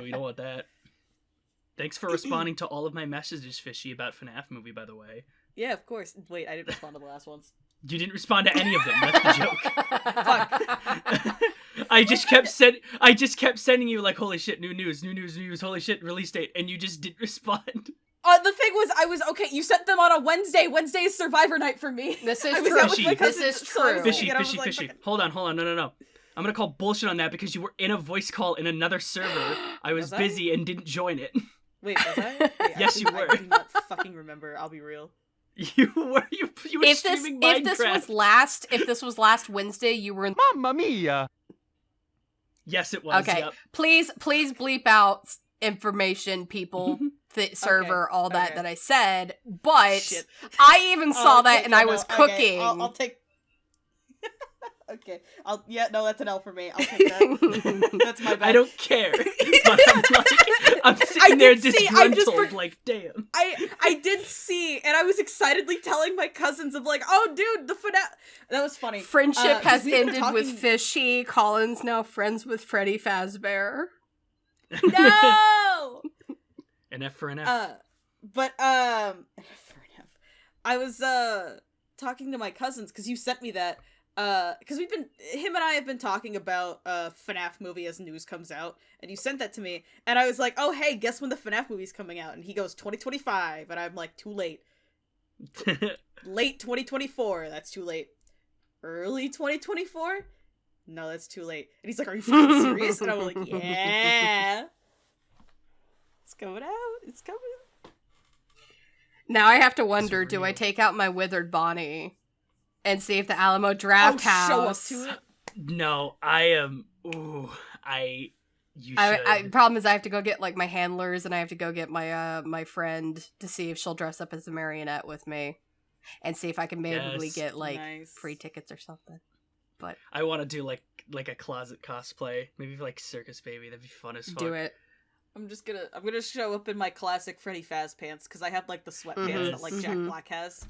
we don't want that. Thanks for responding to all of my messages, Fishy, about FNAF movie, by the way. Yeah, of course. Wait, I didn't respond to the last ones. You didn't respond to any of them. That's the joke. Fuck. I just kept sending you like, holy shit, new news, holy shit, release date, and you just didn't respond. The thing was, okay, you sent them on a Wednesday. Wednesday is Survivor night for me. This is I was true. out with my cousins, This is so I was true. looking and I was like, Fishy. Hold on. No. I'm gonna call bullshit on that because you were in a voice call in another server. I was busy and didn't join it. Wait, was I? Wait, Yes, you were. I do not fucking remember. I'll be real. You were streaming Minecraft. If this was last Wednesday, you were in. Mamma mia! Yes, it was. Okay, yep. please bleep out information, people, server, all that I said. But Shit. I even saw that, and I was cooking. I'll take. Okay. That's an L for me. I'll take that. That's my bad. I don't care. But I'm sitting there disgruntled, like, damn. I did see, and I was excitedly telling my cousins of like, oh, dude, the FNAF. That was funny. Friendship has we've been ended talking- with Fishy. Colin's now friends with Freddy Fazbear. No! An F for an F. For an F. I was, talking to my cousins, because you sent me that. Because him and I have been talking about FNAF movie as news comes out, and you sent that to me, and I was like, oh, hey, guess when the FNAF movie's coming out? And he goes, 2025, and I'm like, too late. Late 2024, that's too late. Early 2024? No, that's too late. And he's like, are you fucking serious? And I'm like, yeah. It's coming out. It's coming. Now I have to wonder, do I take out my withered Bonnie and see if the Alamo Draft House... show up to it? No, I am... Ooh, you should. Problem is I have to go get, like, my handlers, and I have to go get my my friend to see if she'll dress up as a marionette with me. And see if I can maybe get, like, free tickets or something. But I want to do, like a closet cosplay. Maybe, like, Circus Baby. That'd be fun as fuck. do it. I'm gonna show up in my classic Freddy Faz pants, because I have, like, the sweatpants that, like, Jack Black has.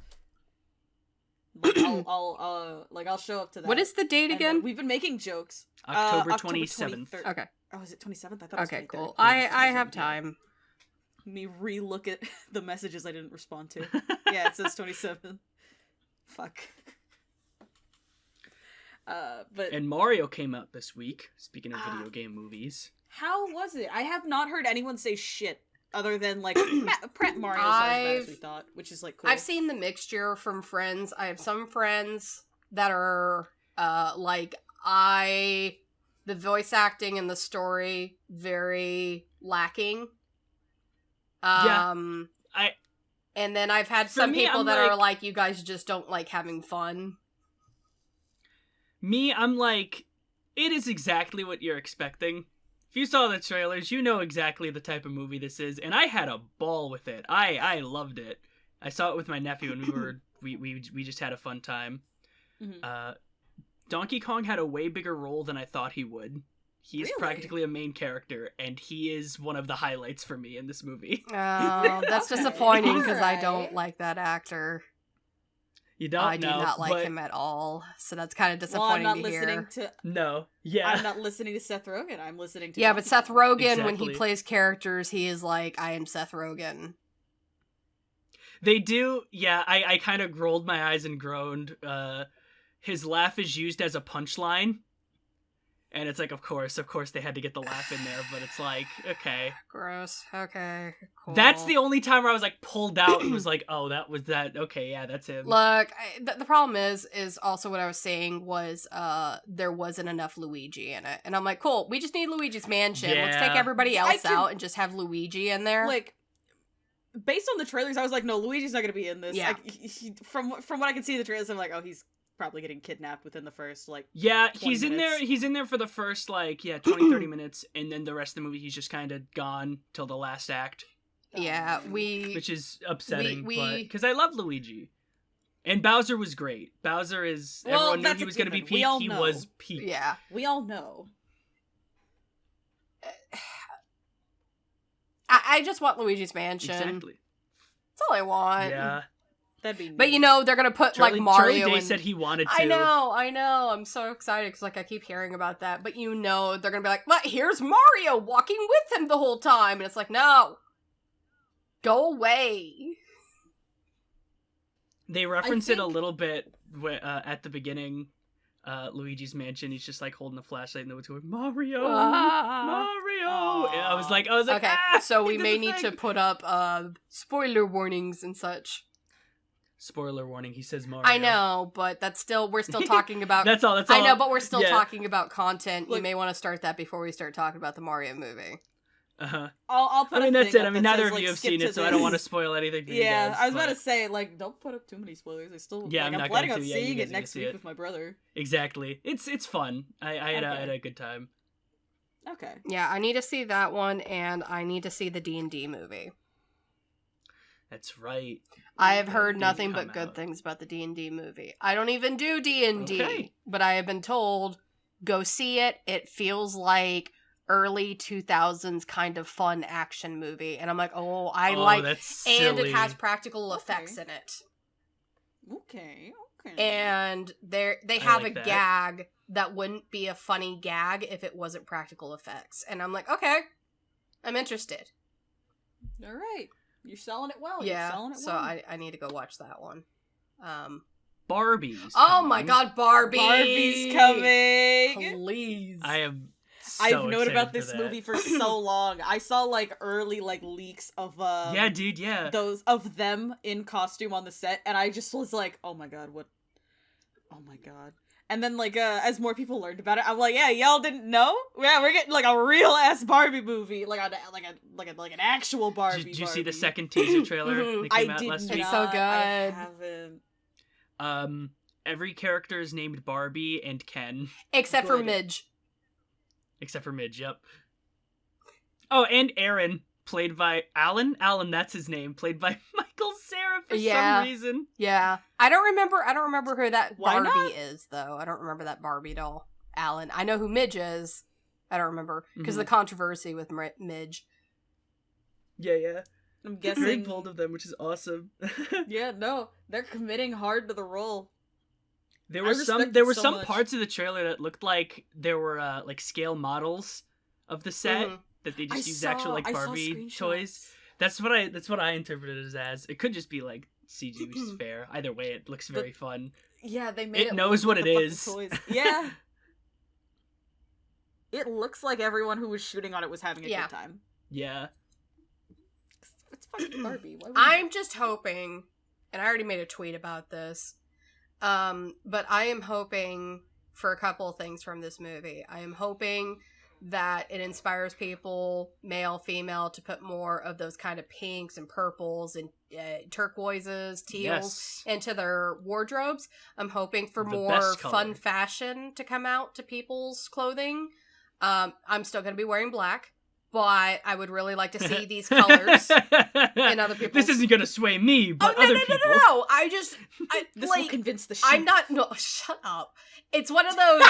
Like, I'll show up to that. What is the date again? We've been making jokes. October 27th. Okay. Oh, is it 27th? I thought it was 23rd. Cool. I have time. Let me re-look at the messages I didn't respond to. Yeah, it says 27th. Fuck. And Mario came out this week, speaking of video game movies. How was it? I have not heard anyone say shit other than, like, Pratt Mario's not as bad as we thought, which is, like, cool. I've seen the mixture from friends. I have some friends that are, the voice acting and the story very lacking. And then I've had some people that are like, you guys just don't like having fun. Me, I'm like, it is exactly what you're expecting. If you saw the trailers, you know exactly the type of movie this is, and I had a ball with it. I loved it. I saw it with my nephew, and we just had a fun time. Mm-hmm. Donkey Kong had a way bigger role than I thought he would. He's practically a main character, and he is one of the highlights for me in this movie. Oh, that's disappointing because I don't like that actor. You don't? I do not like him at all, so that's kind of disappointing to hear. No, yeah. I'm not listening to Seth Rogen. I'm listening to... Yeah, but Seth Rogen, when he plays characters, he is like, I am Seth Rogen. They do, yeah, I kind of rolled my eyes and groaned. His laugh is used as a punchline. And it's like, of course they had to get the laugh in there, but it's like, okay. Gross. Okay, cool. That's the only time where I was like pulled out and was like, oh, that was that. Okay, yeah, that's him. Look, the problem is also what I was saying was there wasn't enough Luigi in it. And I'm like, cool, we just need Luigi's Mansion. Yeah. Let's take everybody else out and just have Luigi in there. Like, based on the trailers, I was like, no, Luigi's not going to be in this. Yeah. From what I can see in the trailers, I'm like, oh, he's probably getting kidnapped within the first, like, he's in there. He's in there for the first, 20-30 minutes, and then the rest of the movie he's just kind of gone till the last act. Yeah, which is upsetting, but because I love Luigi, and Bowser was great. Bowser is everyone knew he was going to be peak. He was peak. Yeah, we all know. I just want Luigi's Mansion. Exactly. That's all I want. Yeah. That'd be but they're gonna put Mario. Charlie Day said he wanted to. I know. I'm so excited because I keep hearing about that. But they're gonna be like, "Well, here's Mario walking with him the whole time," and it's like, no, Go away. They reference it a little bit at the beginning. Luigi's Mansion. He's just like holding the flashlight and the woods going, Mario, Mario. And I was like, okay. So we may need to put up spoiler warnings and such. Spoiler warning. He says Mario. I know, but we're still talking about. That's all. I know, but we're still talking about content. You may want to start that before we start talking about the Mario movie. I'll put. That's it. I mean, neither says, of you like, have seen it, so I don't want to spoil anything for you guys. I was about to say, like, don't put up too many spoilers. I still, I'm planning on seeing it next week with my brother. Exactly. It's fun. I had a good time. Okay. Yeah, I need to see that one, and I need to see the D&D movie. That's right. I have heard nothing but good things about the D&D movie. I don't even do D&D, but I have been told, go see it. It feels like early 2000s kind of fun action movie. And I'm like, that's silly. And it has practical effects in it. Okay. And they have a gag that wouldn't be a funny gag if it wasn't practical effects. And I'm like, okay, I'm interested. All right. You're selling it well. Yeah, You're selling it so well. I need to go watch that one. Barbie's Oh coming. my god, Barbie! Barbie's coming! Please. I've known about this movie for so long. I saw like early leaks of those of them in costume on the set, and I just was like, oh my god, what? Oh my god. And then as more people learned about it, I'm like, yeah, y'all didn't know? Yeah, we're getting like a real ass Barbie movie, like an actual Barbie. Did you see the second teaser trailer that came out last week? It's so good. I haven't. Every character is named Barbie and Ken, except for Midge. Except for Midge, yep. Oh, and Aaron, played by Alan, that's his name, played by Michael Cera for some reason. Yeah. I don't remember who that Barbie is, though. I don't remember that Barbie doll. Alan. I know who Midge is. I don't remember. Because of the controversy with Midge. Yeah. I'm guessing. Very bold of them, which is awesome. Yeah, no. They're committing hard to the role. There were some parts of the trailer that looked like there were like scale models of the set that they just used actual like Barbie toys. That's what I interpreted it as. It could just be like CG, which is fair. Either way, it looks very fun. Yeah, they made it knows what it is. Toys. Yeah. It looks like everyone who was shooting on it was having a good time. Yeah. It's fucking Barbie. I'm just hoping, and I already made a tweet about this. But I am hoping for a couple of things from this movie. I am hoping that it inspires people, male, female, to put more of those kind of pinks and purples and turquoises, teals into their wardrobes. I'm hoping for more fun fashion to come out to people's clothing. I'm still going to be wearing black. But I would really like to see these colors in other people. This isn't going to sway me, but other people. No. This will convince the sheep. I'm not. No, shut up. It's one of those.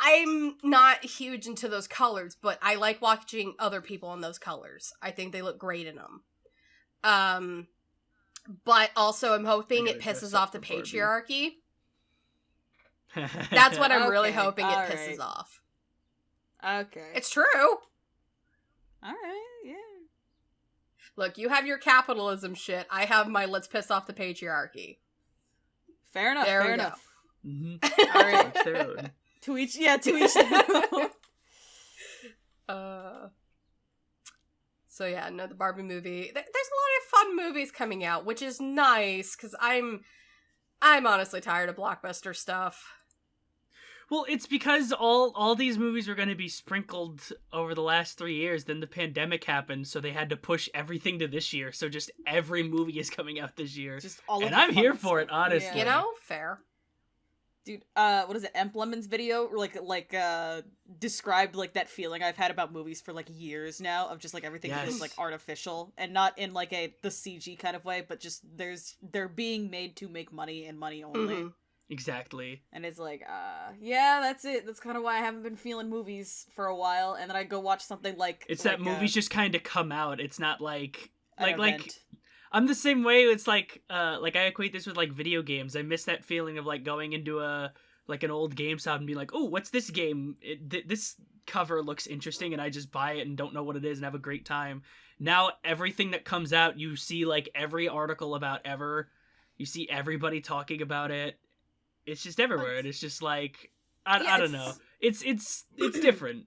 I'm not huge into those colors, but I like watching other people in those colors. I think they look great in them. But also, I'm hoping it pisses off the patriarchy. That's what I'm really hoping it pisses off. Okay. It's true. All right, yeah. Look, you have your capitalism shit. I have my let's piss off the patriarchy. Fair enough. Fair enough. Mm-hmm. All right. To each their own. So yeah, no, the Barbie movie. There's a lot of fun movies coming out, which is nice because I'm honestly tired of blockbuster stuff. Well, it's because all these movies were going to be sprinkled over the last 3 years. Then the pandemic happened, so they had to push everything to this year. So just every movie is coming out this year. Just all of and I'm here for it, honestly. Yeah. You know, fair. Dude, what is it? Lemon's video described like that feeling I've had about movies for like years now of just like everything feels like artificial and not in like the CG kind of way, but just they're being made to make money and money only. Mm-hmm. Exactly. And it's like, yeah, that's it. That's kind of why I haven't been feeling movies for a while. And then I go watch something like... It's that movies just kind of come out. It's not like I'm the same way. It's like I equate this with like video games. I miss that feeling of like going into a like an old GameStop and be like, oh, what's this game? This cover looks interesting, and I just buy it and don't know what it is and have a great time. Now everything that comes out, you see like every article about ever. You see everybody talking about it. It's just everywhere. And it's just like I don't know. It's different.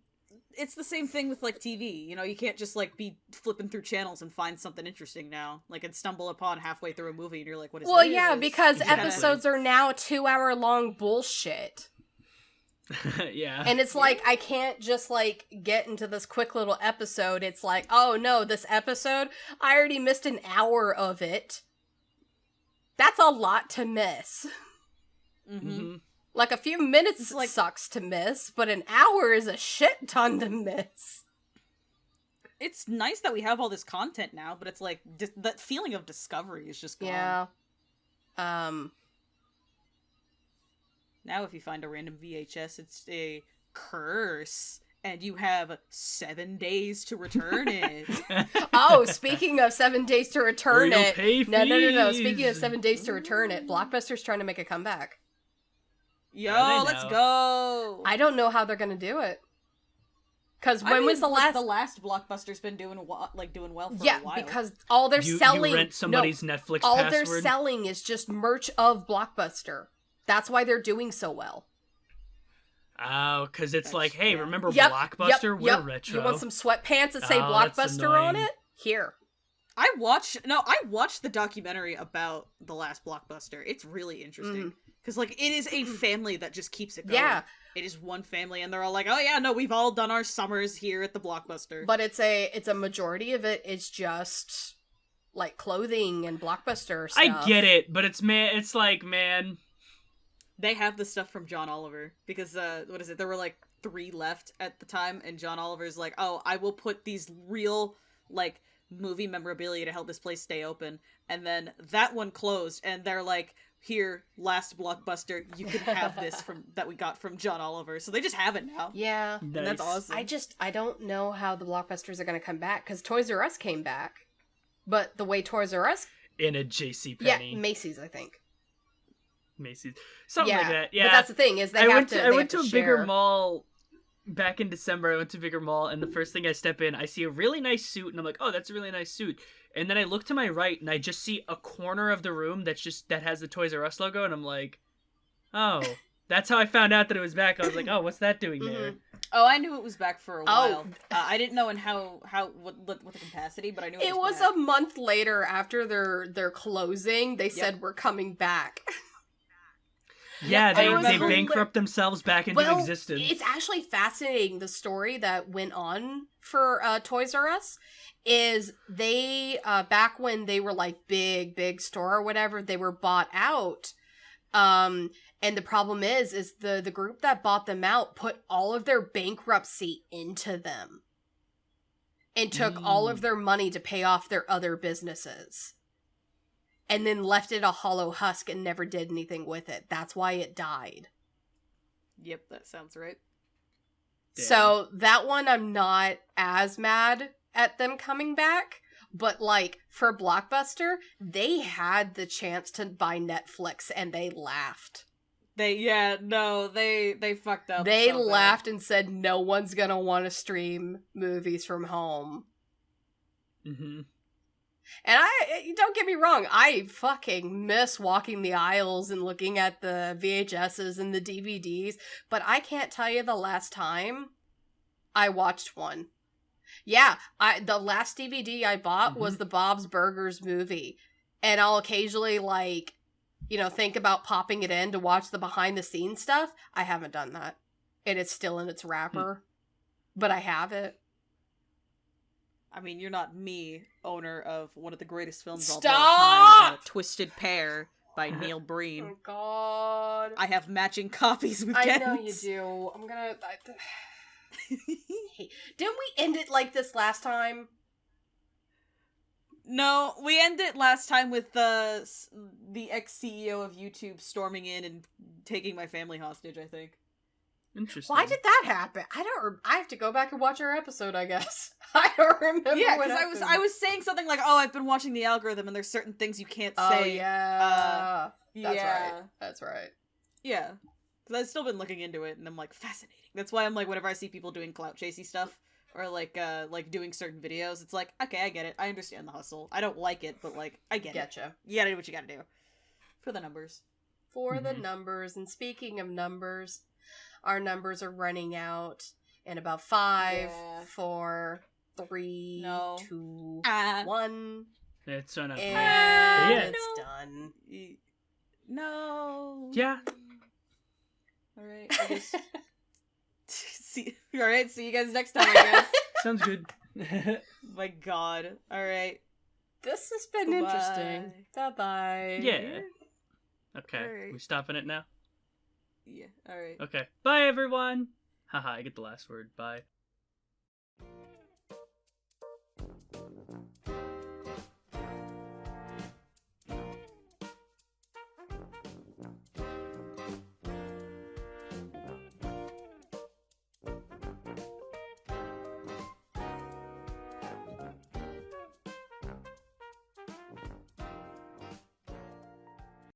It's the same thing with like TV. You know, you can't just like be flipping through channels and find something interesting now. Like, and stumble upon halfway through a movie and you're like, what is this? Well, yeah, because Exactly. episodes are now 2-hour long bullshit. Yeah. And it's like, I can't just like get into this quick little episode. It's like, oh no, this episode, I already missed an hour of it. That's a lot to miss. Mm-hmm. Like, a few minutes like, sucks to miss, but an hour is a shit ton to miss. It's nice that we have all this content now, but it's like, that feeling of discovery is just gone. Yeah. Now if you find a random VHS, it's a curse, and you have 7 days to return it. Oh, speaking of 7 days to return it. Pay No. fees. Speaking of 7 days to return it, Blockbuster's trying to make a comeback. Yo, let's go! I don't know how they're gonna do it. Because when was the last... The last Blockbuster's been doing well for a while. Yeah, because all they're selling... You rent somebody's Netflix all password? they're selling is just merch of Blockbuster. That's why they're doing so well. Oh, because it's like, hey, remember Yep, Blockbuster? We're retro. You want some sweatpants that say Oh, that's Blockbuster on annoying. it? Here. I watched the documentary about the last Blockbuster. It's really interesting. Because, like, it is a family that just keeps it going. Yeah. It is one family, and they're all like, oh yeah, no, we've all done our summers here at the Blockbuster. But it's a majority of it is just, like, clothing and Blockbuster stuff. I get it, but it's like, man... They have the stuff from John Oliver, because, what is it, there were, like, 3 left at the time, and John Oliver's like, oh, I will put these real, like, movie memorabilia to help this place stay open, and then that one closed, and they're like, here, last Blockbuster, you can have this that we got from John Oliver. So they just have it now. Yeah. Nice. And that's awesome. I don't know how the Blockbusters are going to come back, because Toys R Us came back. But the way Toys R Us... In a JCPenney. Yeah, Macy's, I think. Macy's. Something like that, yeah. But that's the thing, is I went to a bigger mall back in December. I went to a bigger mall, and the first thing I step in, I see a really nice suit, and I'm like, oh, that's a really nice suit. And then I look to my right, and I just see a corner of the room that has the Toys R Us logo, and I'm like, oh, that's how I found out that it was back. I was like, oh, what's that doing there? Oh, I knew it was back for a while. I didn't know what the capacity, but I knew it was back. A month later after their closing. They said we're coming back. Yeah, they bankrupt themselves back into existence. It's actually fascinating, the story that went on for Toys R Us. Is they, back when they were like big store or whatever, they were bought out. And the problem is the group that bought them out put all of their bankruptcy into them. And took all of their money to pay off their other businesses. And then left it a hollow husk and never did anything with it. That's why it died. Yep, that sounds right. Damn. So that one I'm not as mad at them coming back. But like, for Blockbuster, they had the chance to buy Netflix and they laughed. They fucked up. They so laughed bad. and said no one's gonna want to stream movies from home. Mm-hmm. And don't get me wrong, I fucking miss walking the aisles and looking at the VHSs and the DVDs, but I can't tell you the last time I watched one. Yeah, the last DVD I bought was the Bob's Burgers movie, and I'll occasionally, like, think about popping it in to watch the behind-the-scenes stuff. I haven't done that, and it's still in its wrapper, but I have it. I mean, you're not me, owner of one of the greatest films of all Stop! time, Twisted Pair by Neil Breen. Oh, God. I have matching copies with I Kent. know you do. I'm gonna... Didn't we end it like this last time? No, we ended last time with the ex-CEO of YouTube storming in and taking my family hostage, I think. Interesting. Why did that happen? I have to go back and watch our episode, I guess. I don't remember. Yeah, what because I was saying something like, "Oh, I've been watching the algorithm, and there's certain things you can't say." Oh yeah, yeah, That's right. yeah. Because I've still been looking into it, and I'm like, fascinating. That's why I'm like, whenever I see people doing clout chasey stuff, or like doing certain videos, it's like, okay, I get it. I understand the hustle. I don't like it, but like, I get it. Getcha. You gotta do what you gotta do. For the numbers. For the numbers. And speaking of numbers, our numbers are running out in about 5, 4, 3, 2, 1. It's so not. And it's done. No. Yeah. All right. I guess. See you guys next time, I guess. Sounds good. My God. All right. This has been interesting. Bye-bye. Yeah. Okay. Alright. We stopping it now? Yeah. All right. Okay. Bye, everyone. Haha, I get the last word. Bye.